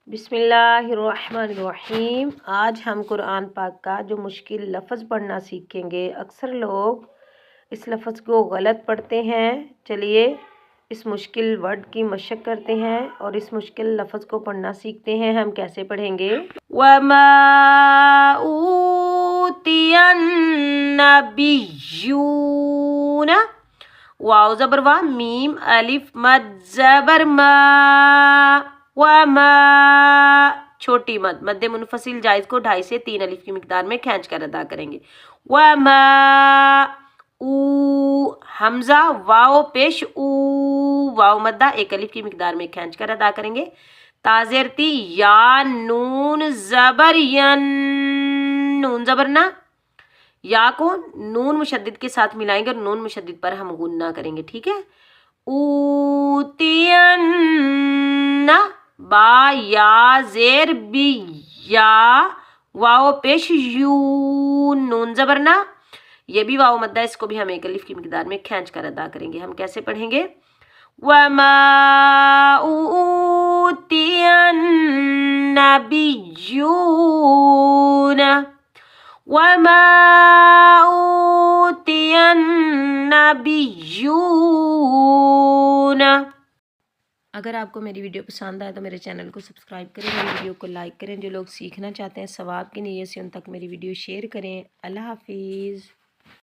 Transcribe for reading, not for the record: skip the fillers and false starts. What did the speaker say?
بسم اللہ الرحمن الرحیم۔ آج ہم قرآن پاک کا جو مشکل لفظ پڑھنا سیکھیں گے۔ اکثر لوگ اس لفظ کو غلط پڑھتے ہیں۔ چلیے اس مشکل ورڈ کی مشق کرتے ہیں اور اس مشکل لفظ کو پڑھنا سیکھتے ہیں۔ ہم کیسے پڑھیں گے؟ وَمَا أُوتِيَ النَّبِيُّونَ، واو زبر وا، میم الف مد زبر ما، وما، چھوٹی مد مد منفصل جائز کو 2.5 سے 3 الف کی مقدار میں کھینچ کر ادا کریں گے۔ وما او، حمزہ واو پیش او، واو مدہ 1 الف کی مقدار میں کھینچ کر ادا کریں گے۔ تازیرتی یا نون زبر ین، نون زبر نا، یا کو نون مشدد کے ساتھ ملائیں گے اور نون مشدد پر ہم غنہ کریں گے، ٹھیک ہے۔ اوتین، با یا زیر بی، یا واو پیش یو، نون زبر نا، یہ بھی واو مدہ، اس کو بھی ہم 1 الف کی مقدار میں کھینچ کر ادا کریں گے۔ ہم کیسے پڑھیں گے؟ وَمَا أُوتِيَ النَّبِيُّونَ، وَمَا أُوتِيَ النَّبِيُّونَ۔ اگر آپ کو میری ویڈیو پسند آئے تو میرے چینل کو سبسکرائب کریں، میری ویڈیو کو لائک کریں، جو لوگ سیکھنا چاہتے ہیں ثواب کی نیت سے ان تک میری ویڈیو شیئر کریں۔ اللہ حافظ۔